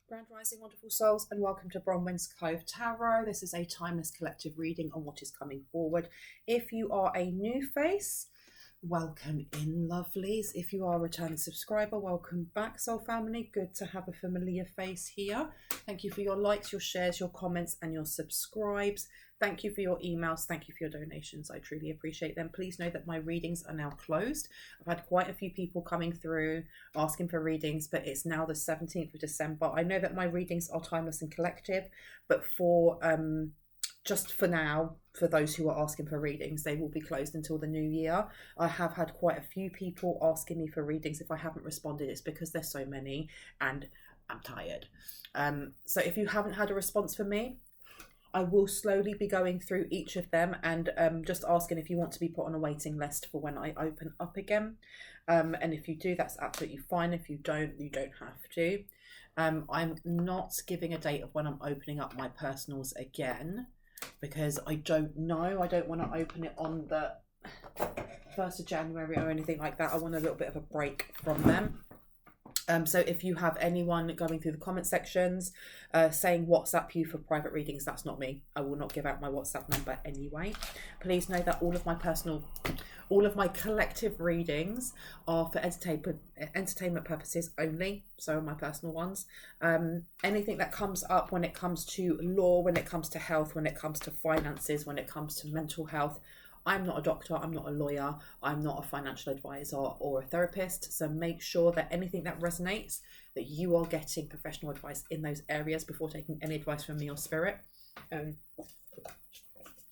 Grand Rising, wonderful souls, and welcome to Bronwen's Cove Tarot. This is a timeless collective reading on what is coming forward. If you are a new face, welcome in, lovelies. If you are a returning subscriber, welcome back, soul family. Good to have a familiar face here. Thank you for your likes, your shares, your comments, and your subscribes. Thank you for your emails. Thank you for your donations. I truly appreciate them. Please know that my readings are now closed. I've had quite a few people coming through asking for readings, but it's now the 17th of December. I know that my readings are timeless and collective, but for just for now, for those who are asking for readings, they will be closed until the new year. I have had quite a few people asking me for readings. If I haven't responded, it's because there's so many and I'm tired. So if you haven't had a response from me, I will slowly be going through each of them and just asking if you want to be put on a waiting list for when I open up again. And if you do, that's absolutely fine. If you don't, you don't have to. I'm not giving a date of when I'm opening up my personals again because I don't know. I don't want to open it on the 1st of January or anything like that. I want a little bit of a break from them. So if you have anyone going through the comment sections saying WhatsApp you for private readings, that's not me. I will not give out my WhatsApp number anyway. Please know that all of my collective readings are for entertainment purposes only. So are my personal ones. Anything that comes up when it comes to law, when it comes to health, when it comes to finances, when it comes to mental health, I'm not a doctor, I'm not a lawyer, I'm not a financial advisor or a therapist. So make sure that anything that resonates, that you are getting professional advice in those areas before taking any advice from me or spirit.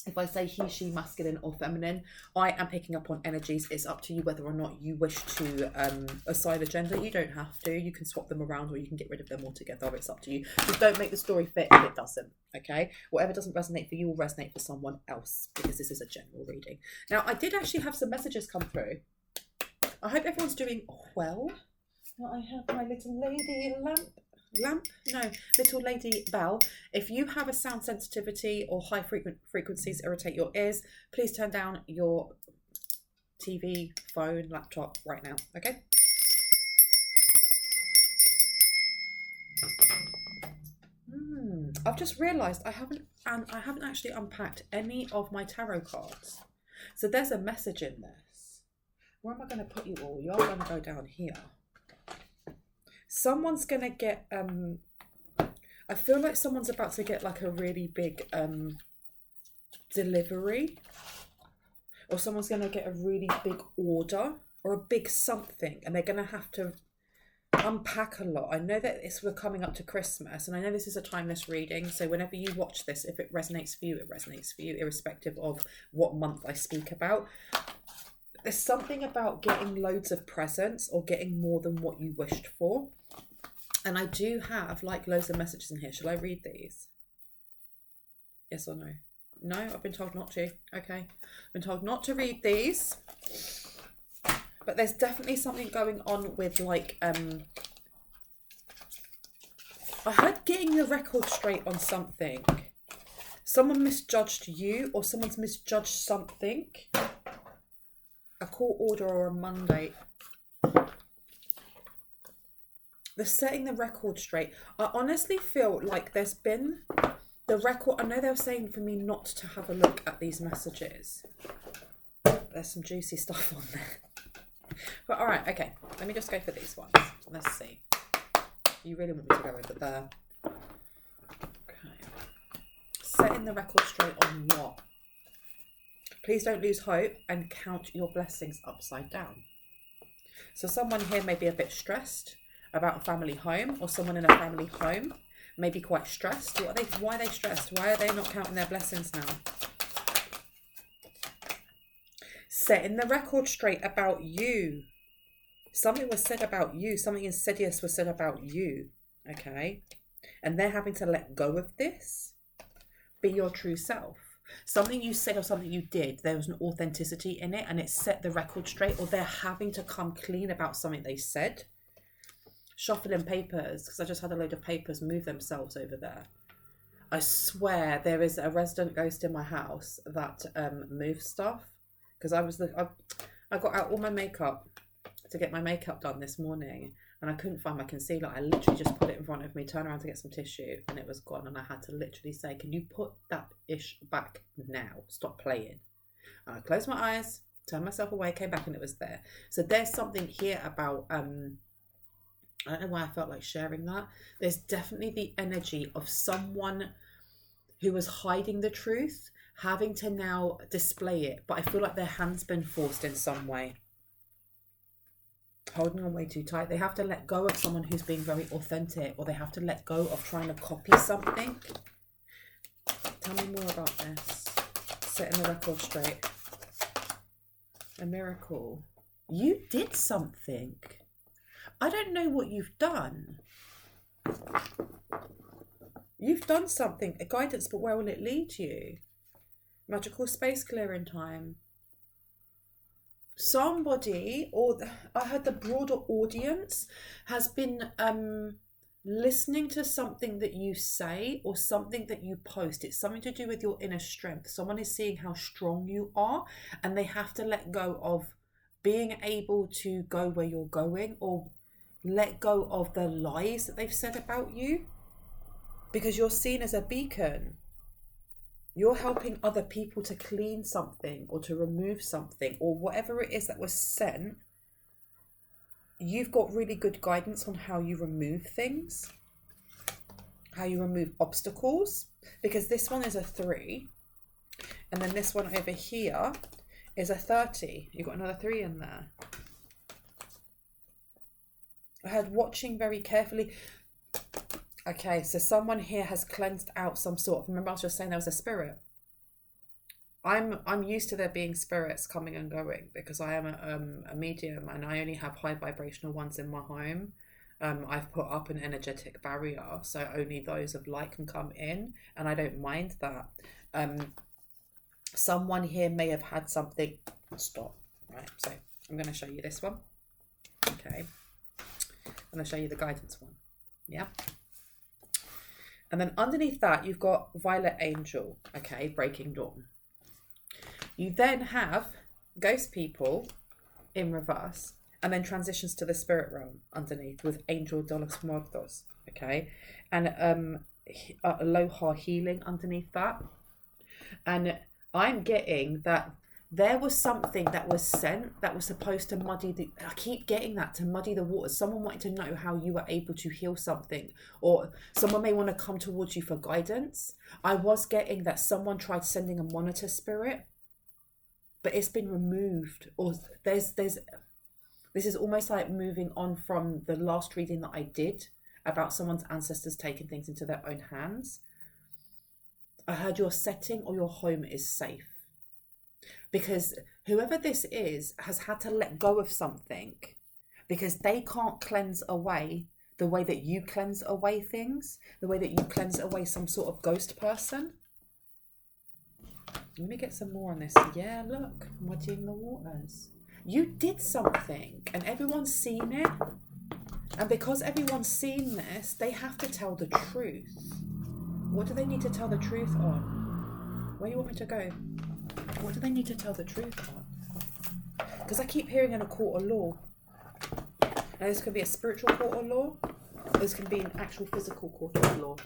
If I say he, she, masculine or feminine, I am picking up on energies. It's up to you whether or not you wish to assign a gender. You don't have to. You can swap them around or you can get rid of them altogether. It's up to you. Just don't make the story fit if it doesn't, okay? Whatever doesn't resonate for you will resonate for someone else because this is a general reading. Now, I did actually have some messages come through. I hope everyone's doing well. Now I have my little lady little lady bell. If you have a sound sensitivity or high frequencies irritate your ears, please turn down your TV, phone, laptop right now, okay? I've just realized I haven't actually unpacked any of my tarot cards. So there's a message in this. Where am I going to put you all? You're going to go down here. Someone's going to get, I feel like someone's about to get like a really big delivery. Or someone's going to get a really big order or a big something. And they're going to have to unpack a lot. I know that we're coming up to Christmas. And I know this is a timeless reading. So whenever you watch this, if it resonates for you, it resonates for you, irrespective of what month I speak about. There's something about getting loads of presents or getting more than what you wished for. And I do have like loads of messages in here. Shall I read these? Yes or no? No, I've been told not to. Okay. I've been told not to read these. But there's definitely something going on with like, I heard getting the record straight on something. Someone misjudged you or someone's misjudged something. A court order or a mandate. They're setting the record straight. I honestly feel like there's been the record. I know they were saying for me not to have a look at these messages. There's some juicy stuff on there. But all right, okay. Let me just go for these ones. Let's see. You really want me to go over there. Okay. Setting the record straight on what? Please don't lose hope and count your blessings upside down. So someone here may be a bit stressed about a family home, or someone in a family home may be quite stressed. Why are they stressed? Why are they not counting their blessings now? Setting the record straight about you. Something was said about you. Something insidious was said about you. Okay? And they're having to let go of this. Be your true self. Something you said or something you did, there was an authenticity in it and it set the record straight, or they're having to come clean about something they said. Shuffling papers, because I just had a load of papers move themselves over there. I swear there is a resident ghost in my house that moves stuff, because I got out all my makeup to get my makeup done this morning, and I couldn't find my concealer. I literally just put it in front of me, turned around to get some tissue, and it was gone. And I had to literally say, can you put that ish back now? Stop playing. And I closed my eyes, turned myself away, came back, and it was there. So there's something here about, I don't know why I felt like sharing that. There's definitely the energy of someone who was hiding the truth, having to now display it. But I feel like their hand's been forced in some way. Holding on way too tight. They have to let go of someone who's being very authentic, or they have to let go of trying to copy something. Tell me more about this. Setting the record straight. A miracle. You did something. I don't know what you've done. You've done something, a guidance, but where will it lead you? Magical space clearing time. Somebody, or I heard the broader audience, has been listening to something that you say or something that you post. It's something to do with your inner strength. Someone is seeing how strong you are, and they have to let go of being able to go where you're going, or let go of the lies that they've said about you, because you're seen as a beacon. You're helping other people to clean something or to remove something or whatever it is that was sent. You've got really good guidance on how you remove things, how you remove obstacles, because this one is a 3, and then this one over here is a 30. You've got another 3 in there. I heard watching very carefully. Okay, so someone here has cleansed out some sort of, remember I was just saying there was a spirit. I'm used to there being spirits coming and going, because I am a medium, and I only have high vibrational ones in my home. I've put up an energetic barrier, so only those of light can come in, and I don't mind that. Someone here may have had something. Stop. Right, so I'm going to show you this one. Okay. I'm going to show you the guidance one. Yeah. And then underneath that, you've got Violet Angel. Okay, Breaking Dawn. You then have Ghost People in reverse, and then transitions to the spirit realm underneath with Angel de los Muertos. Okay. And Aloha Healing underneath that. And I'm getting that there was something that was sent that was supposed to muddy the... I keep getting that, to muddy the waters. Someone wanted to know how you were able to heal something, or someone may want to come towards you for guidance. I was getting that someone tried sending a monitor spirit, but it's been removed. Or there's this is almost like moving on from the last reading that I did about someone's ancestors taking things into their own hands. I heard your setting or your home is safe. Because whoever this is has had to let go of something, because they can't cleanse away the way that you cleanse away things, the way that you cleanse away some sort of ghost person. Let me get some more on this. Yeah, look, muddying the waters. You did something and everyone's seen it. And because everyone's seen this, they have to tell the truth. What do they need to tell the truth on? Where do you want me to go? What do they need to tell the truth on? Because I keep hearing in a court of law. Now this could be a spiritual court of law. This can be an actual physical court of law.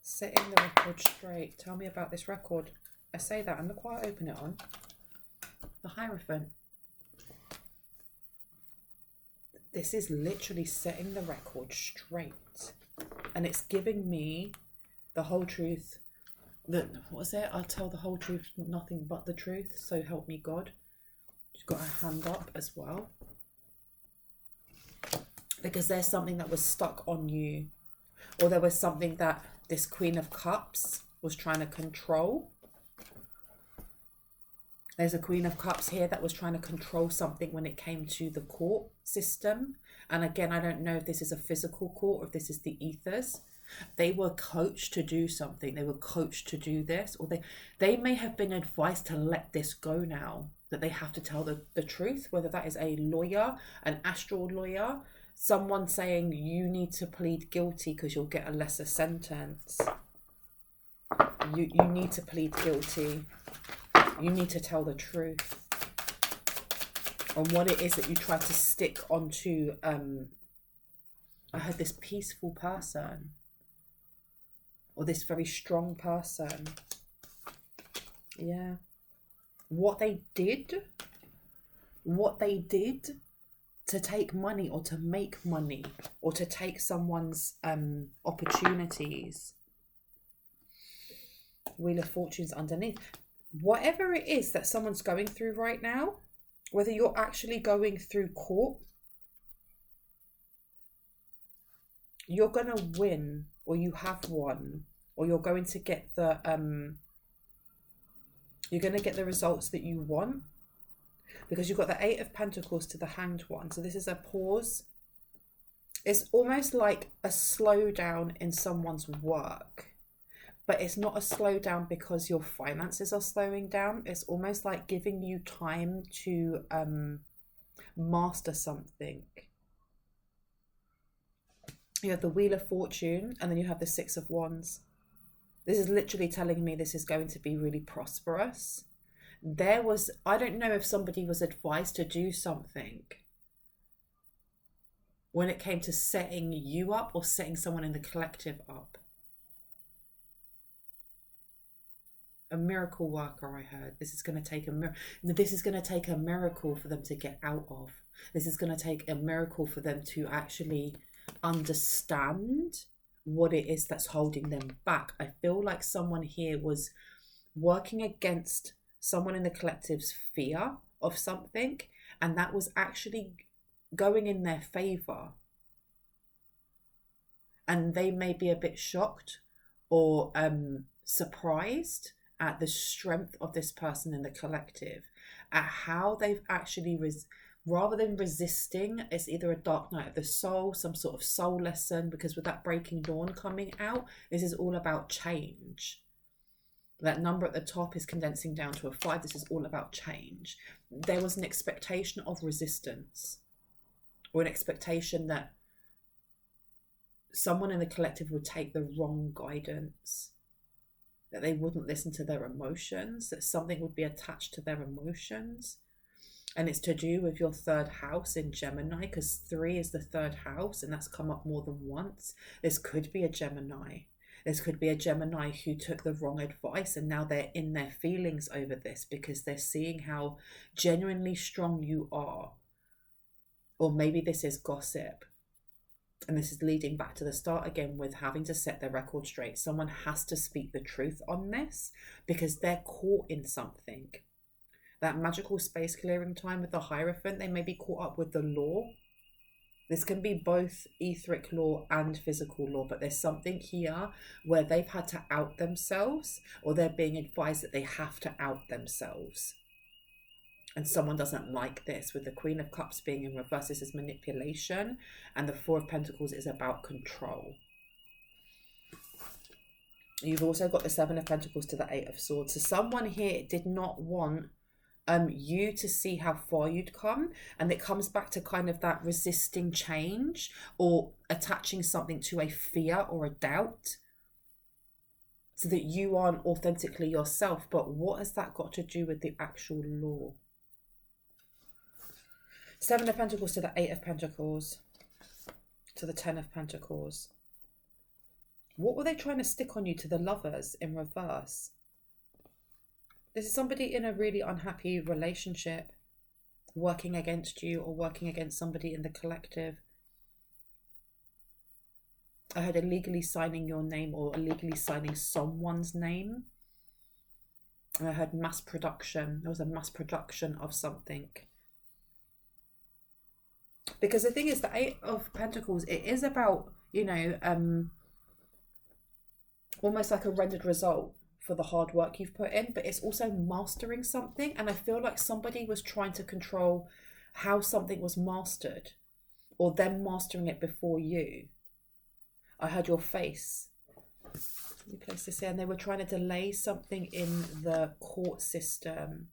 Setting the record straight. Tell me about this record. I say that and look what I open it on. The Hierophant. This is literally setting the record straight. And it's giving me the whole truth. What was it? I'll tell the whole truth, nothing but the truth. So help me God. She's got her hand up as well. Because there's something that was stuck on you. Or there was something that this Queen of Cups was trying to control. There's a Queen of Cups here that was trying to control something when it came to the court system. And again, I don't know if this is a physical court or if this is the ethers. They were coached to do something. They were coached to do this. Or they may have been advised to let this go now. That they have to tell the truth. Whether that is a lawyer, an astral lawyer. Someone saying you need to plead guilty because you'll get a lesser sentence. You need to plead guilty. You need to tell the truth on what it is that you try to stick onto I heard this peaceful person, or this very strong person. Yeah. What they did to take money or to make money or to take someone's opportunities. Wheel of Fortune's underneath. Whatever it is that someone's going through right now, whether you're actually going through court, you're going to win, or you have won, or you're going to get the results that you want, because you've got the Eight of Pentacles to the Hanged One. So this is a pause. It's almost like a slowdown in someone's work, but it's not a slowdown because your finances are slowing down. It's almost like giving you time to master something. You have the Wheel of Fortune, and then you have the Six of Wands. This is literally telling me this is going to be really prosperous. I don't know if somebody was advised to do something when it came to setting you up or setting someone in the collective up. A miracle worker, I heard. This is going to take a miracle for them to get out of. This is going to take a miracle for them to actually understand what it is that's holding them back. I feel like someone here was working against someone in the collective's fear of something, and that was actually going in their favor. And they may be a bit shocked or surprised at the strength of this person in the collective, at how they've actually rather than resisting, it's either a dark night of the soul, some sort of soul lesson, because with that breaking dawn coming out, this is all about change. That number at the top is condensing down to a 5. This is all about change. There was an expectation of resistance, or an expectation that someone in the collective would take the wrong guidance, that they wouldn't listen to their emotions, that something would be attached to their emotions. And it's to do with your third house in Gemini, because 3 is the third house, and that's come up more than once. This could be a Gemini. This could be a Gemini who took the wrong advice, and now they're in their feelings over this because they're seeing how genuinely strong you are. Or maybe this is gossip. And this is leading back to the start again with having to set their record straight. Someone has to speak the truth on this because they're caught in something. That magical space clearing time with the Hierophant, they may be caught up with the law. This can be both etheric law and physical law, but there's something here where they've had to out themselves, or they're being advised that they have to out themselves. And someone doesn't like this. With the Queen of Cups being in reverse, this is manipulation, and the Four of Pentacles is about control. You've also got the Seven of Pentacles to the Eight of Swords. So someone here did not want you to see how far you'd come, and it comes back to kind of that resisting change or attaching something to a fear or a doubt so that you aren't authentically yourself. But what has that got to do with the actual law? Seven of Pentacles to the Eight of Pentacles to the Ten of Pentacles. What were they trying to stick on you to the Lovers in reverse? This is somebody in a really unhappy relationship working against you, or working against somebody in the collective. I heard illegally signing your name, or illegally signing someone's name. And I heard mass production. There was a mass production of something. Because the thing is, the Eight of Pentacles, it is about, almost like a rendered result for the hard work you've put in, but it's also mastering something. And I feel like somebody was trying to control how something was mastered, or them mastering it before you. I heard your face. Let me place this here. And they were trying to delay something in the court system.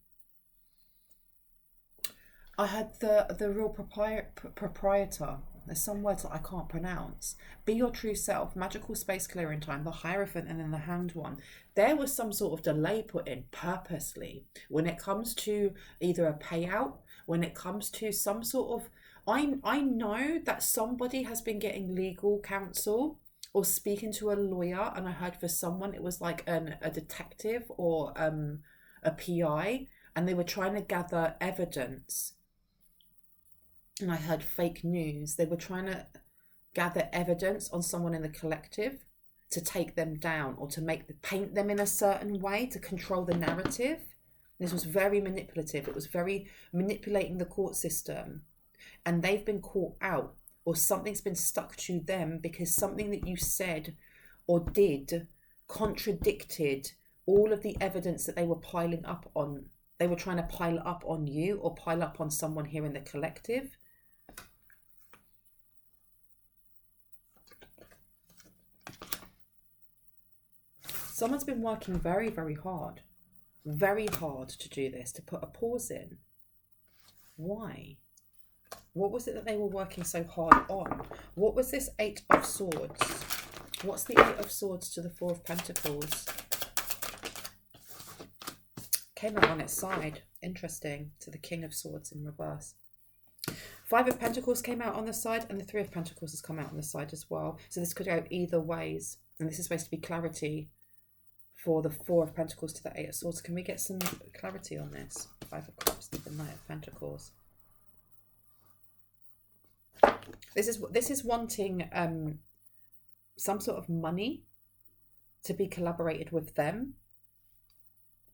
I had the real proprietor. There's some words that I can't pronounce. Be your true self, magical space clearing time, the Hierophant, and then the Hanged One. There was some sort of delay put in purposely when it comes to either a payout, when it comes to some sort of I know that somebody has been getting legal counsel or speaking to a lawyer, and I heard for someone it was like a detective or a PI, and they were trying to gather evidence. And I heard fake news. They were trying to gather evidence on someone in the collective to take them down or to paint them in a certain way to control the narrative. This was very manipulative. It was very manipulating the court system. And they've been caught out, or something's been stuck to them because something that you said or did contradicted all of the evidence that they were piling up on. They were trying to pile up on you or pile up on someone here in the collective. Someone's been working very, very hard to do this, to put a pause in. Why? What was it that they were working so hard on? What was this 8 of Swords? What's the 8 of Swords to the 4 of Pentacles? Came out on its side. Interesting. To the King of Swords in reverse. 5 of Pentacles came out on the side, and the 3 of Pentacles has come out on the side as well. So this could go either ways. And this is supposed to be clarity for the 4 of Pentacles to the 8 of Swords. Can we get some clarity on this? 5 of Cups to the Knight of Pentacles. This is wanting some sort of money to be collaborated with them,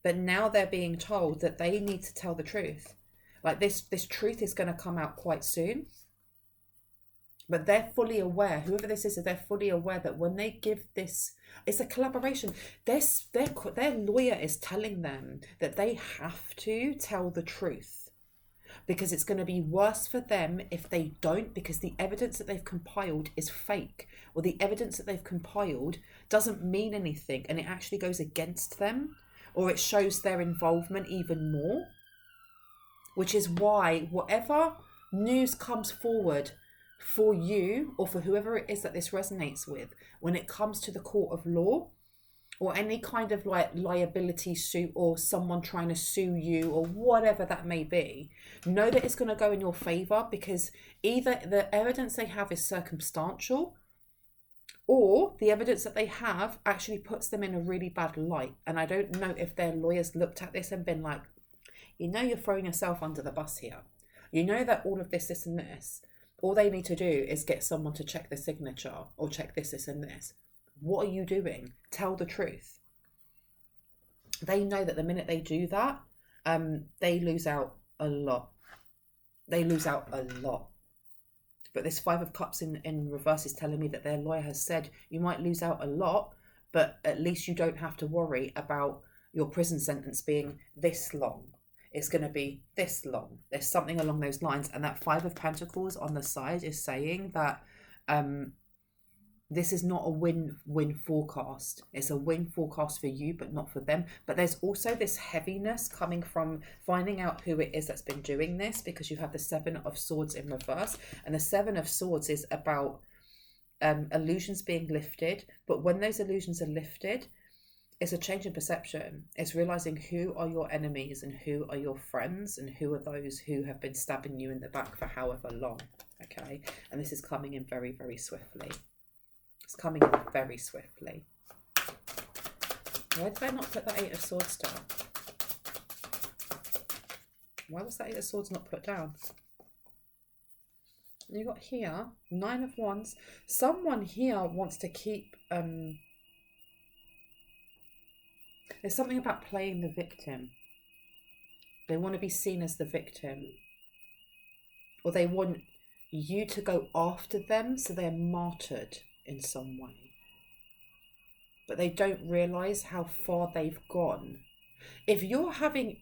but now they're being told that they need to tell the truth. Like this truth is going to come out quite soon, but they're fully aware. Whoever this is, they're fully aware that when they give this, it's a collaboration. Their lawyer is telling them that they have to tell the truth. Because it's going to be worse for them if they don't, because the evidence that they've compiled is fake, or the evidence that they've compiled doesn't mean anything and it actually goes against them, or it shows their involvement even more. Which is why whatever news comes forward for you or for whoever it is that this resonates with, when it comes to the court of law, or any kind of like liability suit or someone trying to sue you or whatever that may be, know that it's going to go in your favour, because either the evidence they have is circumstantial, or the evidence that they have actually puts them in a really bad light. And I don't know if their lawyers looked at this and been like, you know, you're throwing yourself under the bus here. You know that all of this and this, all they need to do is get someone to check the signature or check this and this. What are you doing? Tell the truth. They know that the minute they do that, they lose out a lot. They lose out a lot. But this 5 of Cups in reverse is telling me that their lawyer has said you might lose out a lot, but at least you don't have to worry about your prison sentence being this long. It's going to be this long. There's something along those lines. And that 5 of Pentacles on the side is saying that this is not a win forecast. It's a win forecast for you, but not for them. But there's also this heaviness coming from finding out who it is that's been doing this, because you have the 7 of Swords in reverse. And the 7 of Swords is about illusions being lifted. But when those illusions are lifted, it's a change in perception. It's realizing who are your enemies and who are your friends and who are those who have been stabbing you in the back for however long. Okay. And this is coming in very, very swiftly. It's coming in very swiftly. Why did I not put that 8 of Swords down? Why was that 8 of Swords not put down? You got here 9 of Wands. Someone here wants to keep. There's something about playing the victim. They want to be seen as the victim, or they want you to go after them, so they're martyred in some way. But they don't realize how far they've gone. If you're having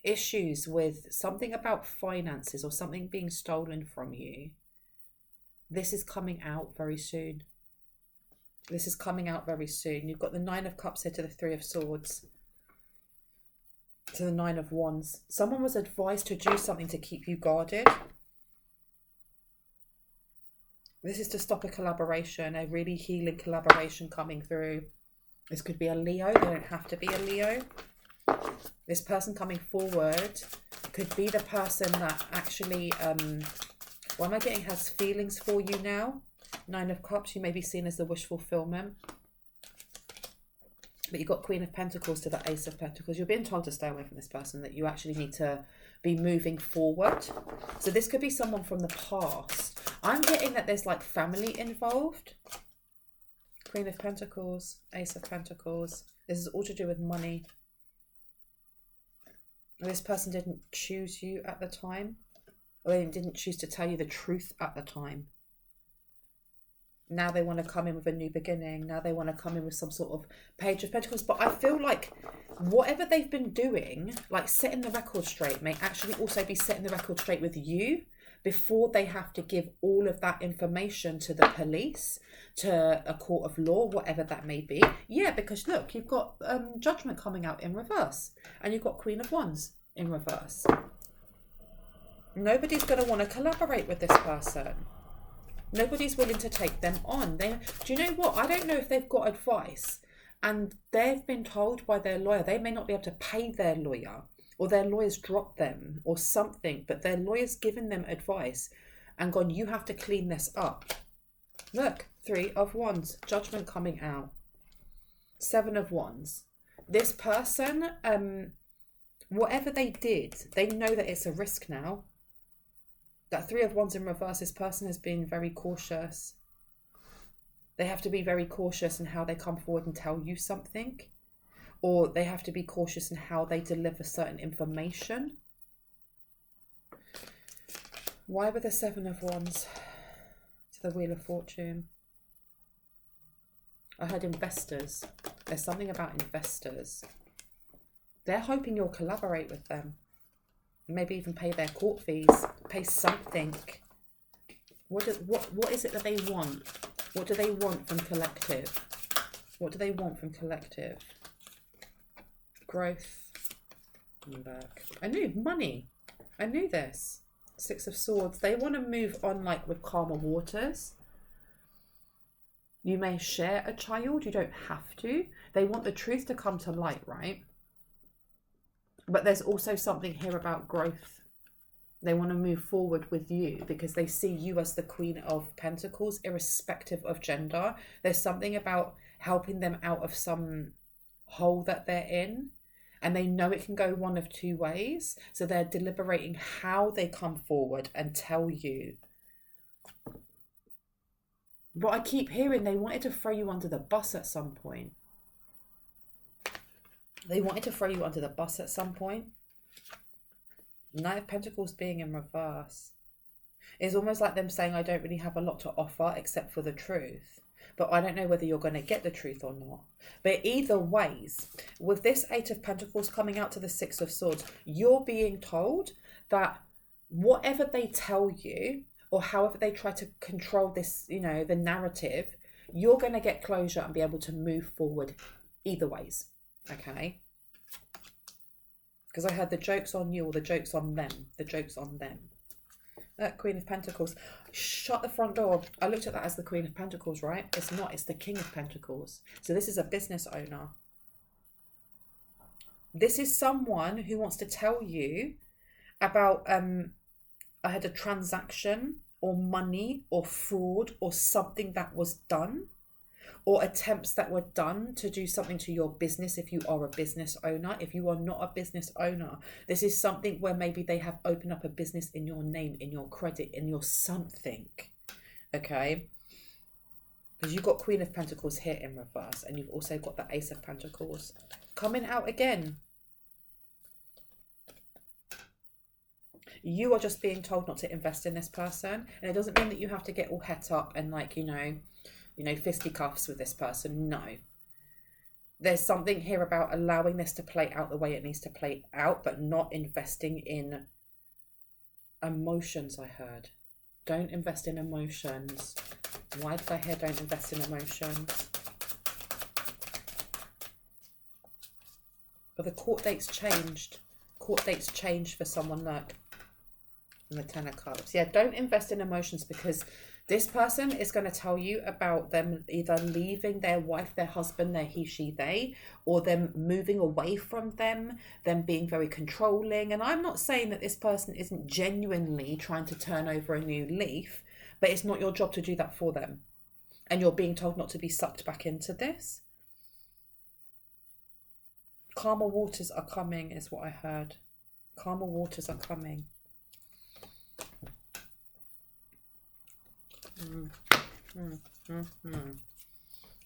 issues with something about finances or something being stolen from you, this is coming out very soon. This is coming out very soon. You've got the 9 of Cups here to the 3 of Swords to the 9 of Wands. Someone was advised to do something to keep you guarded. This is to stop a collaboration, a really healing collaboration coming through. This could be a Leo. They don't have to be a Leo. This person coming forward could be the person that actually, what am I getting, has feelings for you now. 9 of Cups, you may be seen as the wish fulfillment. But you've got Queen of Pentacles to the Ace of Pentacles. You're being told to stay away from this person, that you actually need to be moving forward. So this could be someone from the past. I'm getting that there's like family involved. Queen of Pentacles, Ace of Pentacles. This is all to do with money. This person didn't choose you at the time, or they didn't choose to tell you the truth at the time. Now they want to come in with a new beginning. Now they want to come in with some sort of Page of Pentacles. But I feel like whatever they've been doing, like setting the record straight, may actually also be setting the record straight with you before they have to give all of that information to the police, to a court of law, whatever that may be. Yeah, because look, you've got Judgment coming out in reverse, and you've got Queen of Wands in reverse. Nobody's going to want to collaborate with this person. Nobody's willing to take them on. Do you know what? I don't know if they've got advice and they've been told by their lawyer they may not be able to pay their lawyer, or their lawyer's dropped them or something, but their lawyer's given them advice and gone, you have to clean this up. Look, 3 of Wands, Judgment coming out. 7 of Wands. This person, whatever they did, they know that it's a risk now. That 3 of Wands in reverse, this person has been very cautious. They have to be very cautious in how they come forward and tell you something. Or they have to be cautious in how they deliver certain information. Why with the 7 of Wands to the Wheel of Fortune? I heard investors. There's something about investors. They're hoping you'll collaborate with them. Maybe even pay their court fees. Pay something. What is it that they want? What do they want from collective? What do they want from collective? Growth. Back. I knew money. I knew this. 6 of Swords. They want to move on like with calmer waters. You may share a child. You don't have to. They want the truth to come to light, right? But there's also something here about growth. They want to move forward with you because they see you as the Queen of Pentacles, irrespective of gender. There's something about helping them out of some hole that they're in. And they know it can go one of 2 ways. So they're deliberating how they come forward and tell you. But I keep hearing they wanted to throw you under the bus at some point. They wanted to throw you under the bus at some point. 9 of Pentacles being in reverse. It's almost like them saying, I don't really have a lot to offer except for the truth. But I don't know whether you're going to get the truth or not. But either ways, with this 8 of Pentacles coming out to the 6 of Swords, you're being told that whatever they tell you, or however they try to control this, you know, the narrative, you're going to get closure and be able to move forward either ways. Okay, because I heard the joke's on you or the joke's on them. The joke's on them. Queen of Pentacles. Shut the front door. I looked at that as the Queen of Pentacles, right? It's not. It's the King of Pentacles. So this is a business owner. This is someone who wants to tell you about I had a transaction or money or fraud or something that was done, or attempts that were done to do something to your business if you are a business owner. If you are not a business owner, this is something where maybe they have opened up a business in your name, in your credit, in your something. Okay? Because you've got Queen of Pentacles here in reverse, and you've also got the Ace of Pentacles coming out again. You are just being told not to invest in this person. And it doesn't mean that you have to get all het up and like, you know, fisticuffs with this person. No. There's something here about allowing this to play out the way it needs to play out, but not investing in emotions, I heard. Don't invest in emotions. Why did I hear don't invest in emotions? But the court date's changed. Court date's changed for someone, look. And the Ten of Cups. Yeah, don't invest in emotions because This person is going to tell you about them either leaving their wife, their husband, their he, she, they, or them moving away from them being very controlling. And I'm not saying that this person isn't genuinely trying to turn over a new leaf, but it's not your job to do that for them. And you're being told not to be sucked back into this. Calmer waters are coming, is what I heard. Calmer waters are coming.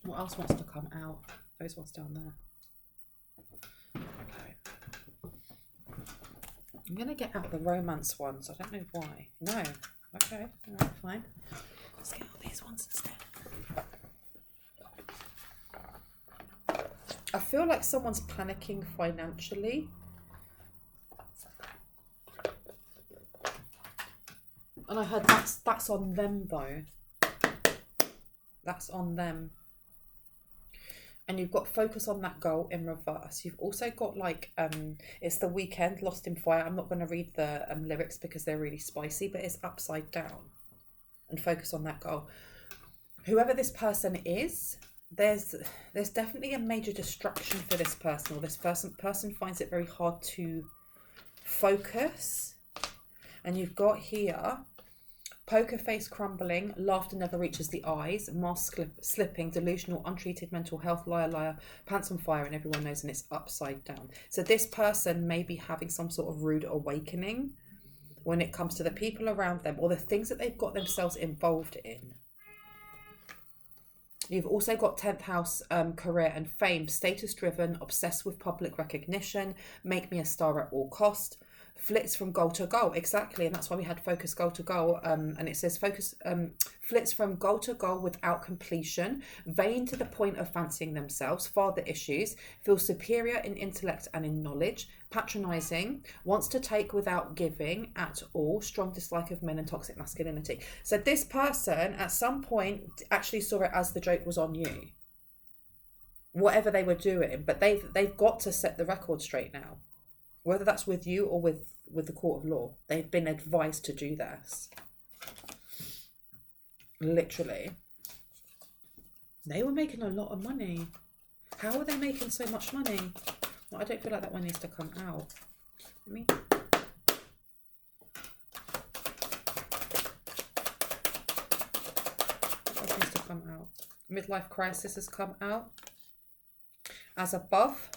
What else wants to come out? Those ones down there. Okay. I'm going to get out the romance ones. I don't know why. No. Okay. All right, fine. Let's get all these ones instead. I feel like someone's panicking financially. And I heard that's on them though. That's on them. And you've got focus on that goal in reverse. You've also got like, it's The Weekend, Lost in Fire. I'm not going to read the lyrics because they're really spicy, but it's upside down. And focus on that goal. Whoever this person is, there's definitely a major distraction for this person, or this person finds it very hard to focus. And you've got here, poker face crumbling, laughter never reaches the eyes, mask slipping, delusional, untreated mental health, liar, liar, pants on fire, and everyone knows, and it's upside down. So this person may be having some sort of rude awakening when it comes to the people around them or the things that they've got themselves involved in. You've also got 10th house, career and fame, status driven, obsessed with public recognition, make me a star at all cost, flits from goal to goal. Exactly. And that's why we had focus goal to goal. And it says focus, flits from goal to goal without completion, vain to the point of fancying themselves, father issues, feels superior in intellect and in knowledge, patronizing, wants to take without giving at all, strong dislike of men and toxic masculinity. So this person at some point actually saw it as the joke was on you, whatever they were doing, but they've got to set the record straight now, whether that's with you or with the court of law. They've been advised to do this. Literally. They were making a lot of money. How are they making so much money? Well, I don't feel like that one needs to come out. Let me... What needs to come out? Midlife crisis has come out. As above.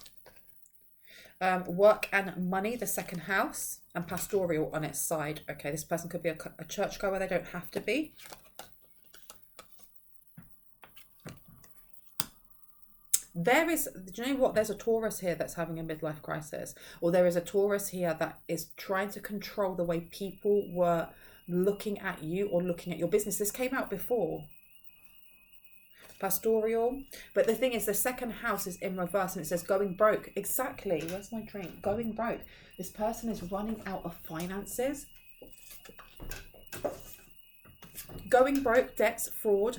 Work and money, the second house, and pastoral on its side. Okay, this person could be a churchgoer. They don't have to be. There is, do you know what? There's a Taurus here that's having a midlife crisis. Or there is a Taurus here that is trying to control the way people were looking at you or looking at your business. This came out before. Pastoral. But the thing is, the second house is in reverse and it says going broke. Exactly. Where's my drink? Going broke. This person is running out of finances. Going broke, debts, fraud,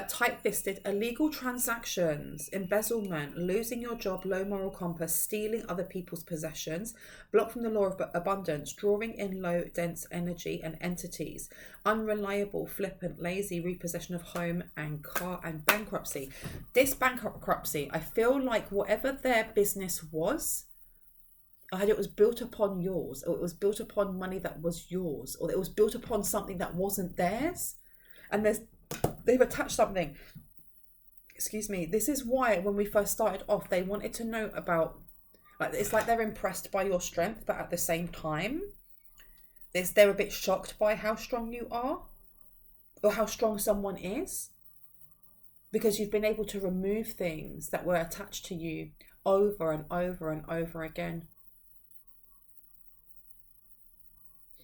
tight-fisted, illegal transactions, embezzlement, losing your job, low moral compass, stealing other people's possessions, blocked from the law of abundance, drawing in low, dense energy and entities, unreliable, flippant, lazy, repossession of home and car, and bankruptcy. This bankruptcy, I feel like whatever their business was, I had it was built upon yours, or it was built upon money that was yours, or it was built upon something that wasn't theirs, and they've attached something. Excuse me. This is why when we first started off, they wanted to know about, like, it's like they're impressed by your strength, but at the same time, they're a bit shocked by how strong you are, or how strong someone is, because you've been able to remove things that were attached to you over and over and over again.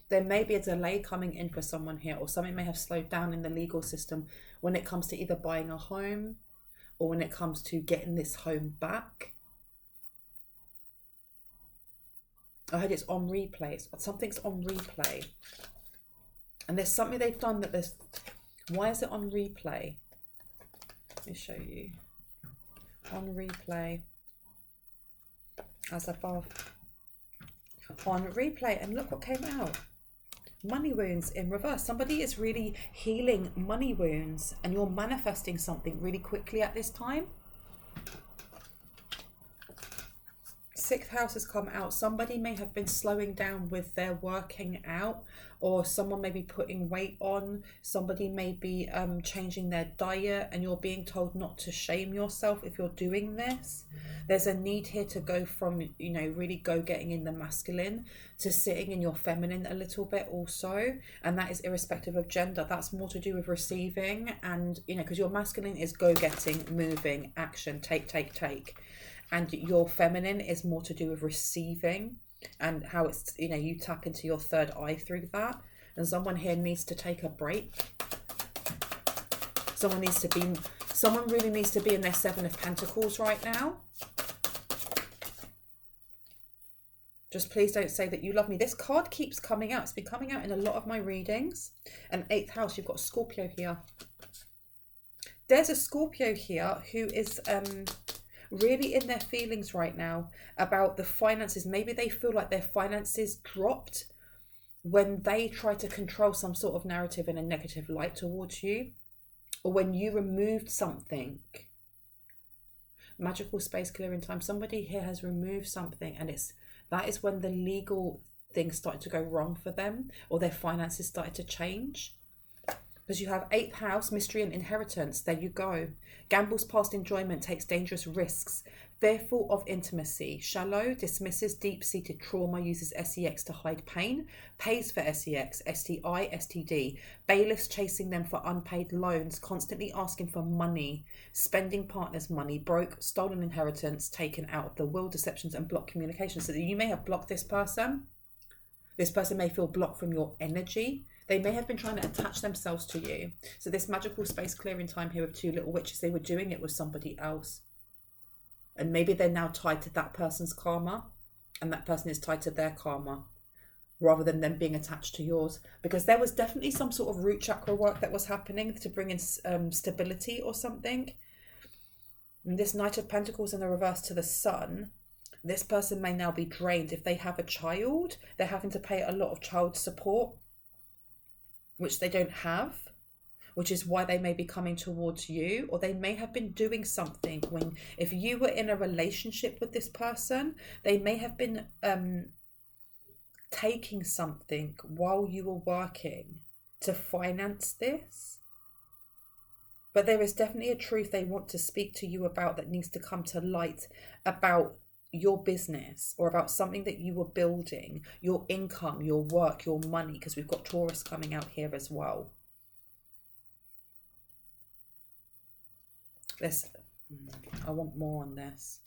There may be a delay coming in for someone here, or something may have slowed down in the legal system when it comes to either buying a home or when it comes to getting this home back. I heard it's on replay. Something's on replay. And there's something they've done that there's... Why is it on replay? Let me show you. On replay. As above. On replay. And look what came out. Money wounds in reverse. Somebody is really healing money wounds and you're manifesting something really quickly at this time. Sixth house has come out. Somebody may have been slowing down with their working out, or someone may be putting weight on. Somebody may be changing their diet, and you're being told not to shame yourself if you're doing this. There's a need here to go from, you know, really getting in the masculine to sitting in your feminine a little bit also. And that is irrespective of gender. That's more to do with receiving, and, you know, because your masculine is go-getting, moving, action, take. And your feminine is more to do with receiving and how it's, you know, you tap into your third eye through that. And someone here needs to take a break. Someone really needs to be in their Seven of Pentacles right now. Just please don't say that you love me. This card keeps coming out. It's been coming out in a lot of my readings. And 8th house, you've got Scorpio here. There's a Scorpio here who is really in their feelings right now about the finances. Maybe they feel like their finances dropped when they try to control some sort of narrative in a negative light towards you, or when you removed something. Magical space clearing time. Somebody here has removed something, and that is when the legal things started to go wrong for them, or their finances started to change. Because you have 8th house, mystery and inheritance. There you go. Gambles past enjoyment, takes dangerous risks. Fearful of intimacy. Shallow, dismisses deep-seated trauma, uses sex to hide pain. Pays for sex, STI, STD. Bailiffs chasing them for unpaid loans. Constantly asking for money. Spending partner's money. Broke, stolen inheritance, taken out of the will, deceptions and blocked communication. So you may have blocked this person. This person may feel blocked from your energy. They may have been trying to attach themselves to you. So this magical space clearing time here with 2 little witches, they were doing it with somebody else. And maybe they're now tied to that person's karma, and that person is tied to their karma, rather than them being attached to yours. Because there was definitely some sort of root chakra work that was happening to bring in stability or something. And this Knight of Pentacles in the reverse to the Sun, this person may now be drained. If they have a child, they're having to pay a lot of child support, which they don't have, which is why they may be coming towards you. Or they may have been doing something if you were in a relationship with this person, they may have been taking something while you were working to finance this. But there is definitely a truth they want to speak to you about that needs to come to light about your business, or about something that you were building, your income, your work, your money, because we've got Taurus coming out here as well. I want more on this.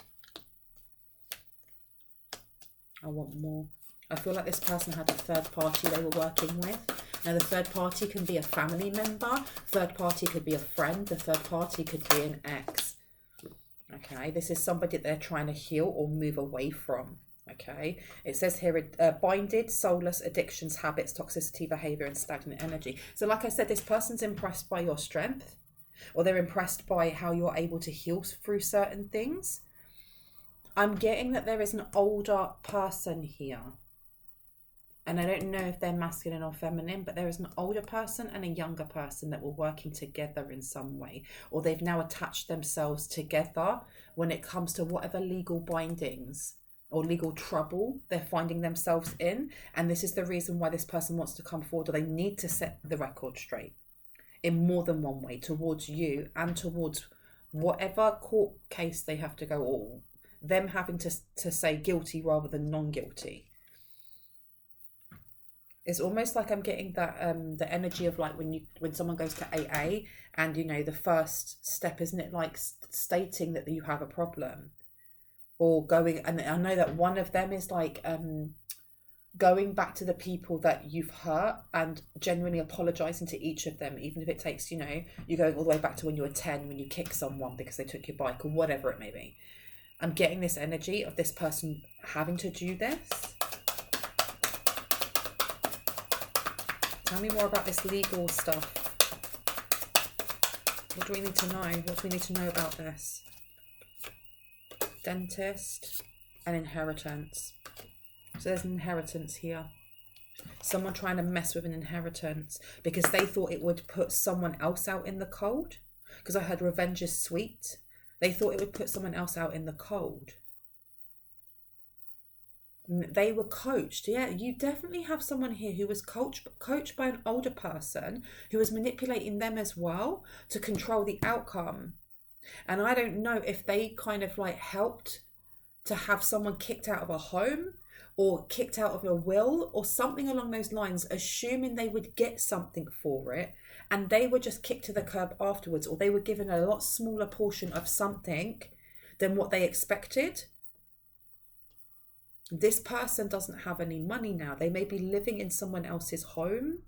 I want more. I feel like this person had a third party they were working with. Now the third party can be a family member, third party could be a friend, the third party could be an ex. Okay, this is somebody that they're trying to heal or move away from. Okay, it says here, binded, soulless, addictions, habits, toxicity, behavior, and stagnant energy. So like I said, this person's impressed by your strength, or they're impressed by how you're able to heal through certain things. I'm getting that there is an older person here. And I don't know if they're masculine or feminine, but there is an older person and a younger person that were working together in some way. Or they've now attached themselves together when it comes to whatever legal bindings or legal trouble they're finding themselves in. And this is the reason why this person wants to come forward, or they need to set the record straight in more than one way, towards you and towards whatever court case they have to go, or them having to say guilty rather than non-guilty. It's almost like I'm getting that the energy of like when someone goes to AA, and you know the first step, isn't it, like stating that you have a problem, or going, and I know that one of them is like going back to the people that you've hurt and genuinely apologizing to each of them, even if it takes, you know, you going all the way back to when you were 10, when you kicked someone because they took your bike or whatever it may be. I'm getting this energy of this person having to do this. Tell me more about this legal stuff. What do we need to know? What do we need to know about this? Dentist and inheritance. So there's an inheritance here. Someone trying to mess with an inheritance because they thought it would put someone else out in the cold. Because I heard revenge is sweet. They thought it would put someone else out in the cold. They were coached. Yeah, you definitely have someone here who was coached by an older person who was manipulating them as well to control the outcome. And I don't know if they kind of like helped to have someone kicked out of a home or kicked out of a will or something along those lines, assuming they would get something for it, and they were just kicked to the curb afterwards, or they were given a lot smaller portion of something than what they expected. This person doesn't have any money now. They may be living in someone else's home.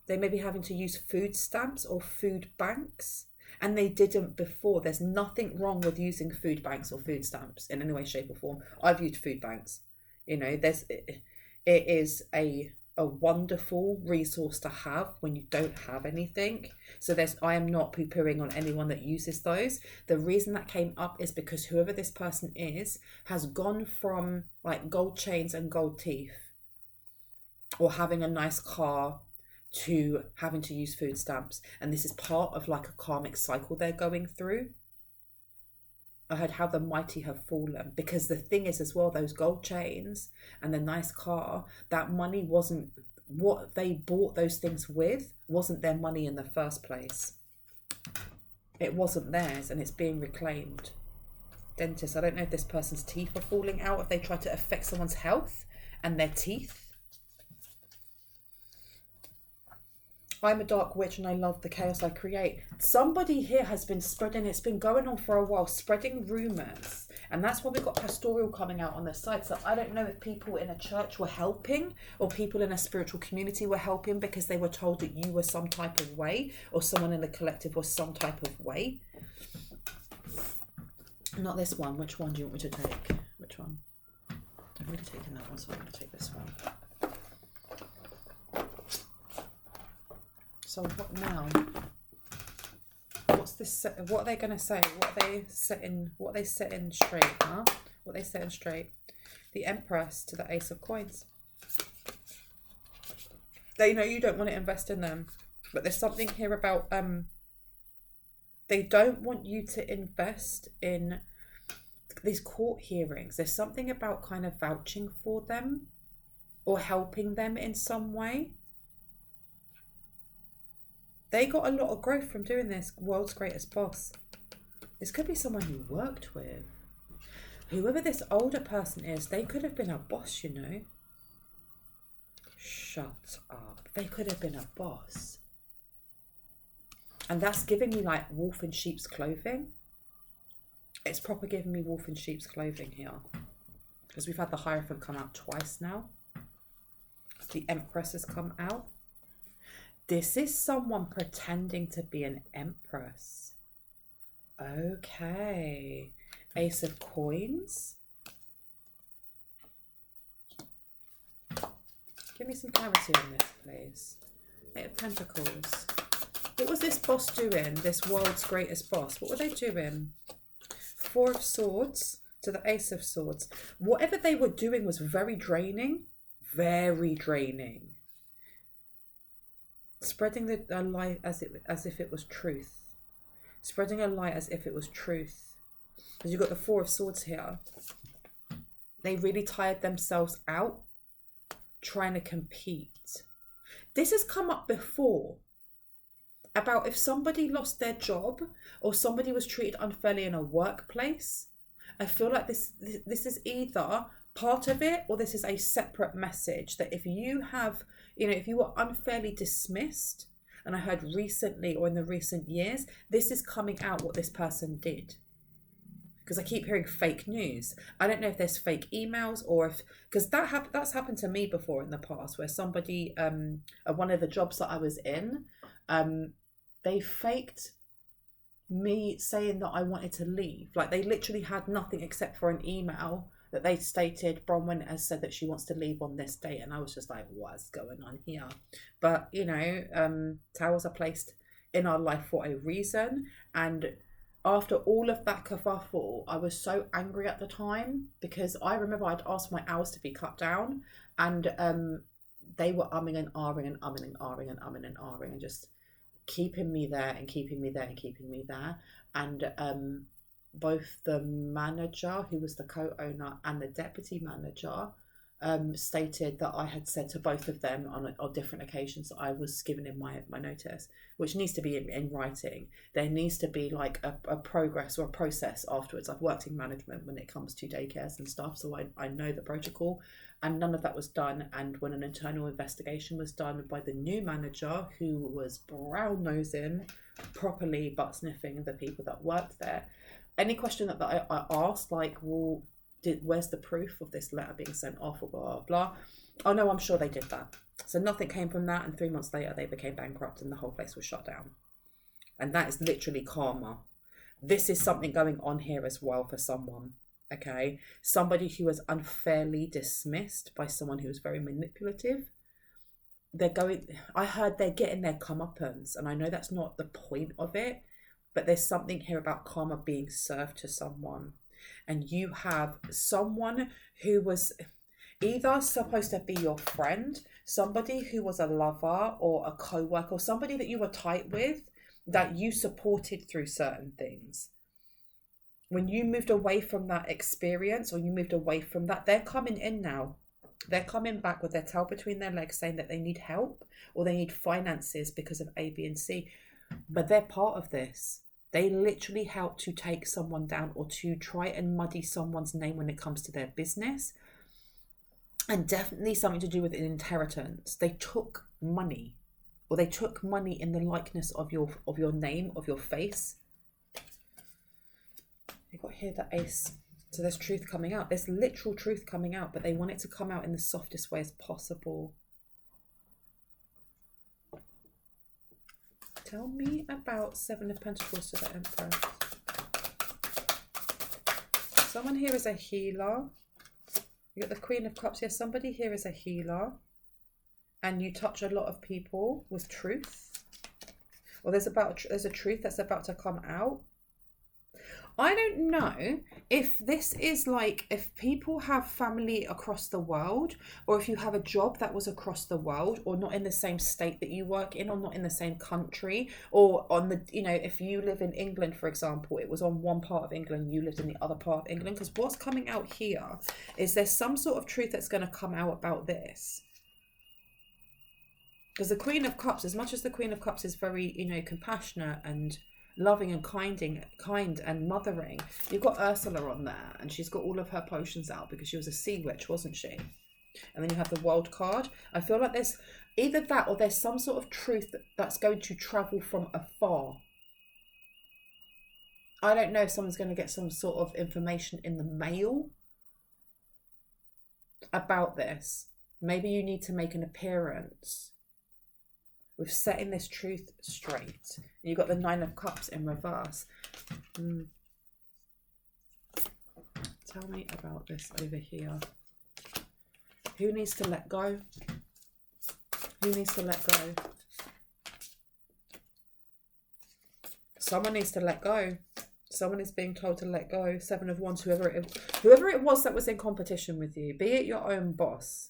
They may be having to use food stamps or food banks, and they didn't before. There's nothing wrong with using food banks or food stamps in any way, shape or form. I've used food banks. You know, it is a wonderful resource to have when you don't have anything. So I am not poo-pooing on anyone that uses those. The reason that came up is because whoever this person is has gone from like gold chains and gold teeth or having a nice car to having to use food stamps. And this is part of like a karmic cycle they're going through. I heard how the mighty have fallen, because the thing is as well, those gold chains and the nice car, that money wasn't what they bought those things with, wasn't their money in the first place. It wasn't theirs, and it's being reclaimed. Dentist, I don't know if this person's teeth are falling out, if they try to affect someone's health and their teeth. I'm a dark witch and I love the chaos I create. Somebody here has been spreading, it's been going on for a while, spreading rumours. And that's why we've got pastoral coming out on the side. So I don't know if people in a church were helping or people in a spiritual community were helping because they were told that you were some type of way, or someone in the collective was some type of way. Not this one. Which one do you want me to take? Which one? I've already taken that one, so I'm going to take this one. So what now? What's this? What are they going to say? What are they setting straight? Huh? What are they setting straight? The Empress to the Ace of Coins. They know you don't want to invest in them, but there's something here about they don't want you to invest in these court hearings. There's something about kind of vouching for them or helping them in some way. They got a lot of growth from doing this. World's greatest boss. This could be someone you worked with. Whoever this older person is, they could have been a boss, you know. Shut up. They could have been a boss. And that's giving me like wolf in sheep's clothing. It's proper giving me wolf in sheep's clothing here. Because we've had the Hierophant come out twice now. The Empress has come out. This is someone pretending to be an empress. Okay. Ace of Coins. Give me some clarity on this, please. Eight of Pentacles. What was this boss doing? This world's greatest boss. What were they doing? Four of Swords to the Ace of Swords. Whatever they were doing was very draining. Very draining. Spreading a lie as if it was truth. Spreading a lie as if it was truth. Because you've got the Four of Swords here. They really tired themselves out trying to compete. This has come up before. About if somebody lost their job or somebody was treated unfairly in a workplace. I feel like this is either part of it or this is a separate message that if you have, you know, if you were unfairly dismissed, and I heard recently or in the recent years, this is coming out what this person did. Because I keep hearing fake news. I don't know if there's fake emails or if, because that's happened to me before in the past where somebody, one of the jobs that I was in, they faked me saying that I wanted to leave. Like they literally had nothing except for an email that they stated Bronwen has said that she wants to leave on this date, and I was just like, what's going on here? But you know, towers are placed in our life for a reason, and after all of that kerfuffle, I was so angry at the time because I remember I'd asked my hours to be cut down, and they were umming and ahhing and umming and ahhing and umming and ahhing and just keeping me there and keeping me there and keeping me there. And both the manager, who was the co-owner, and the deputy manager stated that I had said to both of them on different occasions that I was given in my notice, which needs to be in writing. There needs to be like a progress or a process afterwards. I've worked in management when it comes to daycares and stuff, so I know the protocol, and none of that was done. And when an internal investigation was done by the new manager, who was brown-nosing, properly butt-sniffing the people that worked there, any question that I asked, like, well, where's the proof of this letter being sent off, or blah, blah, blah. Oh no, I'm sure they did that. So nothing came from that, and 3 months later they became bankrupt and the whole place was shut down. And that is literally karma. This is something going on here as well for someone, okay? Somebody who was unfairly dismissed by someone who was very manipulative. I heard they're getting their comeuppance, and I know that's not the point of it, but there's something here about karma being served to someone. And you have someone who was either supposed to be your friend, somebody who was a lover or a co-worker, or somebody that you were tight with, that you supported through certain things. When you moved away from that experience, or you moved away from that, they're coming in now. They're coming back with their tail between their legs saying that they need help or they need finances because of A, B, and C. But they're part of this. They literally help to take someone down or to try and muddy someone's name when it comes to their business. And definitely something to do with an inheritance. They took money, or they took money in the likeness of your name, of your face. You got here the ace. So there's truth coming out. There's literal truth coming out, but they want it to come out in the softest way as possible. Tell me about Seven of Pentacles to the Empress. Someone here is a healer. You got the Queen of Cups here. Somebody here is a healer. And you touch a lot of people with truth. Or there's a truth that's about to come out. I don't know if this is like, if people have family across the world, or if you have a job that was across the world, or not in the same state that you work in, or not in the same country, or on the, you know, if you live in England, for example, it was on one part of England, you lived in the other part of England. Because what's coming out here is there's some sort of truth that's going to come out about this. Because the Queen of Cups, as much as the Queen of Cups is very, you know, compassionate and loving and kind and mothering, you've got Ursula on there, and she's got all of her potions out because she was a sea witch, wasn't she? And then you have the World card. I feel like there's either that, or there's some sort of truth that's going to travel from afar. I don't know if someone's going to get some sort of information in the mail about this. Maybe you need to make an appearance with setting this truth straight. You've got the Nine of Cups in reverse. Tell me about this over here. Who needs to let go? Who needs to let go? Someone needs to let go. Someone is being told to let go. Seven of Wands, whoever it was that was in competition with you, be it your own boss,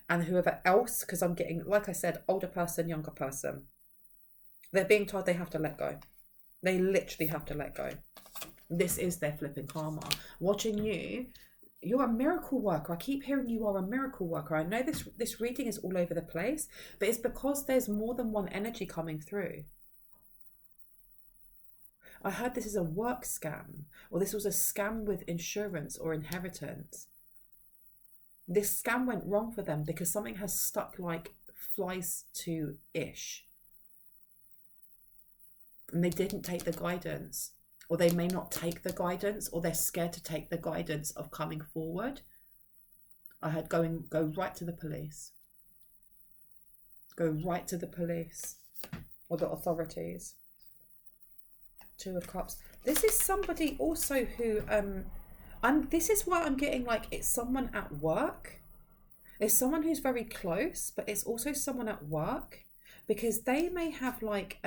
and whoever else, because I'm getting, like I said, older person, younger person. They're being told they have to let go. They literally have to let go. This is their flipping karma. Watching you, you're a miracle worker. I keep hearing you are a miracle worker. I know this reading is all over the place, but it's because there's more than one energy coming through. I heard this is a work scam, or this was a scam with insurance or inheritance. This scam went wrong for them because something has stuck like flies to ish. And they didn't take the guidance, or they may not take the guidance, or they're scared to take the guidance of coming forward. I heard go right to the police. Go right to the police or the authorities. Two of Cups. This is somebody also who and this is why I'm getting like it's someone at work. It's someone who's very close, but it's also someone at work, because they may have like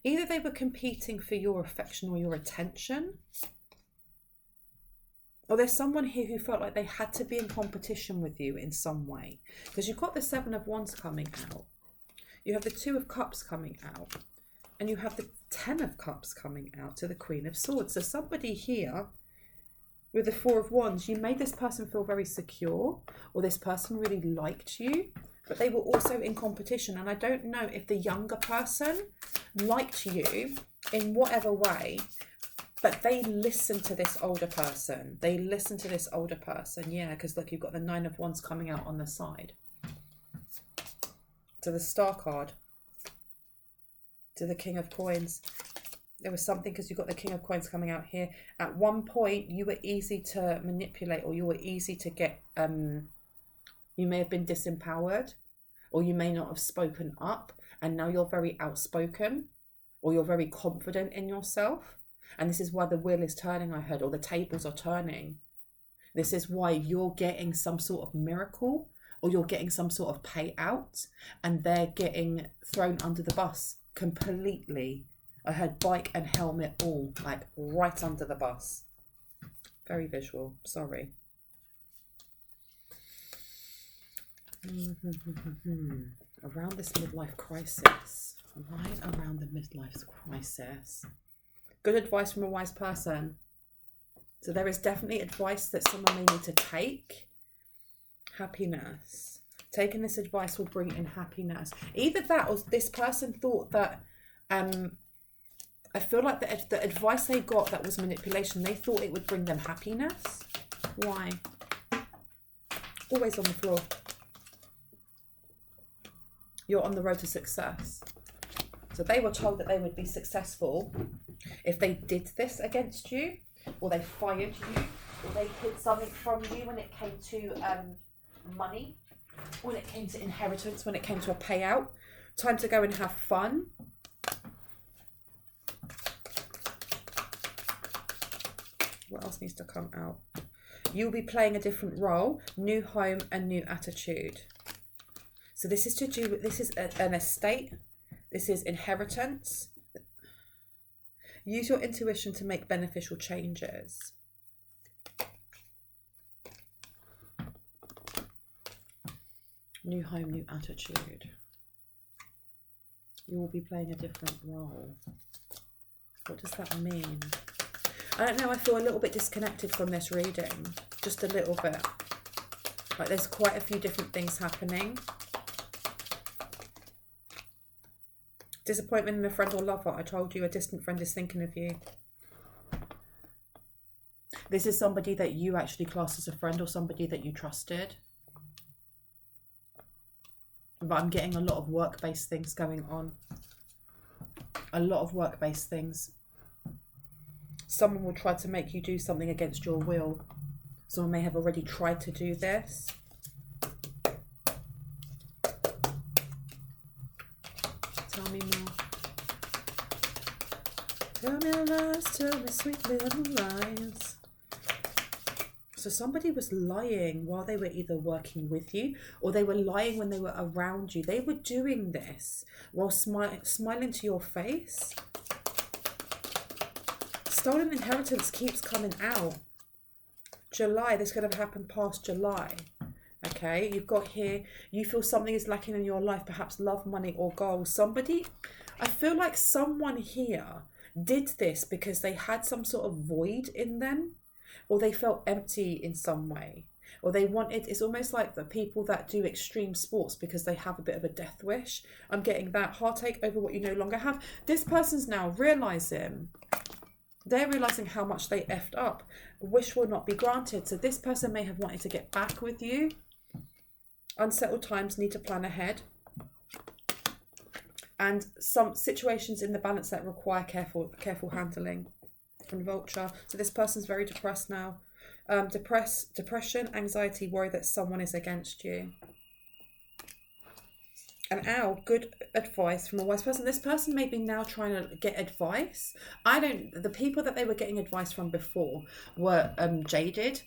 Either they were competing for your affection or your attention, or there's someone here who felt like they had to be in competition with you in some way. Because you've got the Seven of Wands coming out. You have the Two of Cups coming out. And you have the Ten of Cups coming out to the Queen of Swords. So somebody here with the Four of Wands, you made this person feel very secure, or this person really liked you, but they were also in competition. And I don't know if the younger person liked you in whatever way, but they listened to this older person. They listened to this older person, yeah, because look, you've got the Nine of Wands coming out on the side. To the Star card. To the King of Coins. There was something, because you've got the King of Coins coming out here. At one point, you were easy to manipulate, or you were easy to get, you may have been disempowered, or you may not have spoken up, and now you're very outspoken, or you're very confident in yourself. And this is why the wheel is turning, I heard, or the tables are turning. This is why you're getting some sort of miracle, or you're getting some sort of payout, and they're getting thrown under the bus completely. I heard bike and helmet all, like right under the bus. Very visual, sorry. Around this midlife crisis. Right around the midlife crisis. Good advice from a wise person. So there is definitely advice that someone may need to take. Happiness. Taking this advice will bring in happiness. Either that, or this person thought that, I feel like the advice they got that was manipulation, they thought it would bring them happiness. Why? Always on the floor. You're on the road to success. So they were told that they would be successful if they did this against you, or they fired you, or they hid something from you when it came to money, when it came to inheritance, when it came to a payout. Time to go and have fun. What else needs to come out? You'll be playing a different role, new home and new attitude. So this is to do with, this is an estate. This is inheritance. Use your intuition to make beneficial changes. New home, new attitude. You will be playing a different role. What does that mean? I don't know, I feel a little bit disconnected from this reading. Just a little bit. Like there's quite a few different things happening. Disappointment in a friend or lover. I told you a distant friend is thinking of you. This is somebody that you actually class as a friend, or somebody that you trusted. But I'm getting a lot of work-based things going on. A lot of work-based things. Someone will try to make you do something against your will. Someone may have already tried to do this. Tell me more. Tell me lies, tell me sweet little lies. So somebody was lying while they were either working with you, or they were lying when they were around you. They were doing this while smiling to your face. Stolen inheritance keeps coming out. July, this could have happened past July. Okay, you've got here, you feel something is lacking in your life, perhaps love, money, or goals. Somebody, I feel like someone here did this because they had some sort of void in them, or they felt empty in some way, or they wanted, it's almost like the people that do extreme sports because they have a bit of a death wish. I'm getting that heartache over what you no longer have. This person's now realizing, they're realizing how much they effed up. A wish will not be granted. So this person may have wanted to get back with you. Unsettled times, need to plan ahead. And some situations in the balance that require careful handling. From Vulture. So this person's very depressed now. Depression, anxiety, worry that someone is against you. And ow, good advice from a wise person. This person may be now trying to get advice. The people that they were getting advice from before were jaded,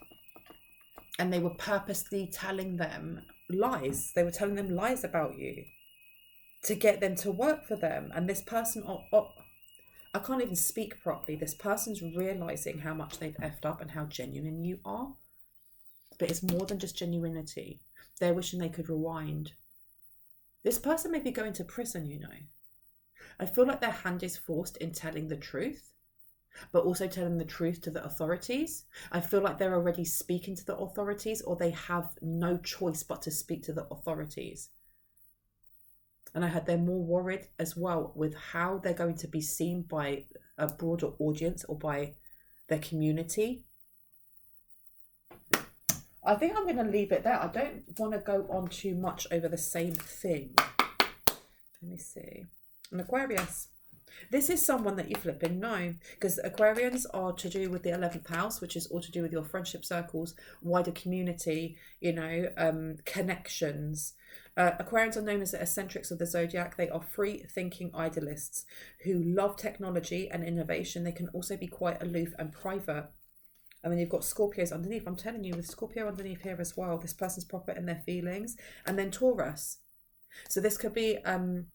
and they were purposely telling them lies. They were telling them lies about you to get them to work for them. And this person I can't even speak properly. This person's realizing how much they've effed up and how genuine you are. But it's more than just genuinity. They're wishing they could rewind. This person may be going to prison, you know. I feel like their hand is forced in telling the truth, but also telling the truth to the authorities. I feel like they're already speaking to the authorities, or they have no choice but to speak to the authorities. And I heard they're more worried as well with how they're going to be seen by a broader audience or by their community. I think I'm going to leave it there. I don't want to go on too much over the same thing. Let me see. An Aquarius. This is someone that you flipping know, because Aquarians are to do with the 11th house, which is all to do with your friendship circles, wider community, you know, connections. Aquarians are known as the eccentrics of the zodiac. They are free-thinking idealists who love technology and innovation. They can also be quite aloof and private. And then you've got Scorpios underneath. I'm telling you, with Scorpio underneath here as well, this person's proper in their feelings. And then Taurus. So this could be an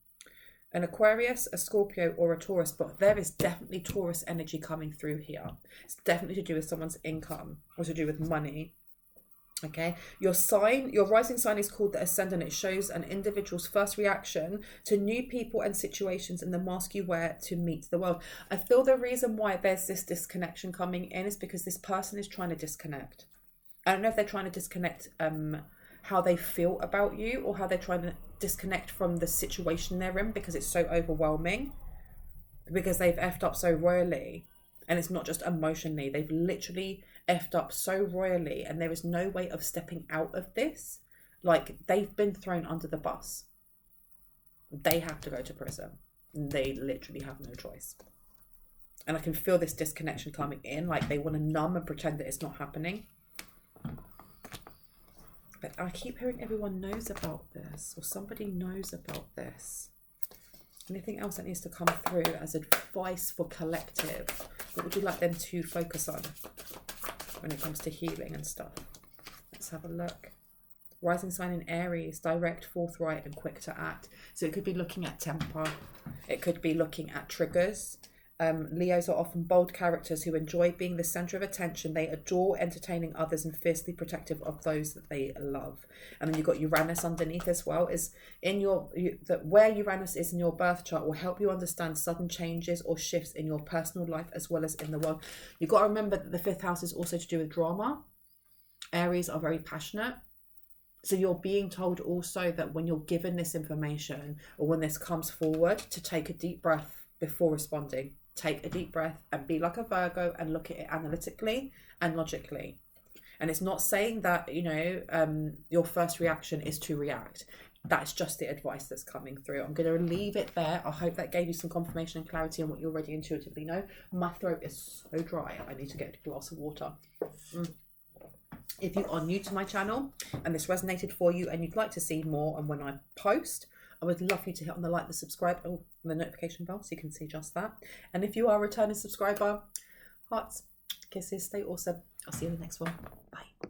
Aquarius, a Scorpio, or a Taurus, but there is definitely Taurus energy coming through here. It's definitely to do with someone's income or to do with money. Okay, your sign, your rising sign is called the Ascendant. It shows an individual's first reaction to new people and situations and the mask you wear to meet the world. I feel the reason why there's this disconnection coming in is because this person is trying to disconnect. I don't know if they're trying to disconnect how they feel about you, or how they're trying to disconnect from the situation they're in because it's so overwhelming, because they've effed up so royally. And it's not just emotionally, they've literally effed up so royally, and there is no way of stepping out of this. Like, they've been thrown under the bus. They have to go to prison. They literally have no choice. And I can feel this disconnection coming in, like they want to numb and pretend that it's not happening. But I keep hearing everyone knows about this, or somebody knows about this. Anything else that needs to come through as advice for collective? What would you like them to focus on when it comes to healing and stuff? Let's have a look. Rising sign in Aries, direct, forthright, and quick to act. So it could be looking at temper. It could be looking at triggers. Leos are often bold characters who enjoy being the center of attention. They adore entertaining others and fiercely protective of those that they love. And then you've got Uranus underneath as well. Is in where Uranus is in your birth chart will help you understand sudden changes or shifts in your personal life as well as in the world. You've got to remember that the 5th house is also to do with drama. Aries are very passionate. So you're being told also that when you're given this information, or when this comes forward, to take a deep breath before responding. Take a deep breath and be like a Virgo and look at it analytically and logically. And it's not saying that, you know, your first reaction is to react. That's just the advice that's coming through. I'm going to leave it there. I hope that gave you some confirmation and clarity on what you already intuitively know. My throat is so dry. I need to get a glass of water. If you are new to my channel and this resonated for you and you'd like to see more, and when I post, I would love you to hit on the like, the subscribe, and the notification bell so you can see just that. And if you are a returning subscriber, hearts, kisses, stay awesome. I'll see you in the next one. Bye.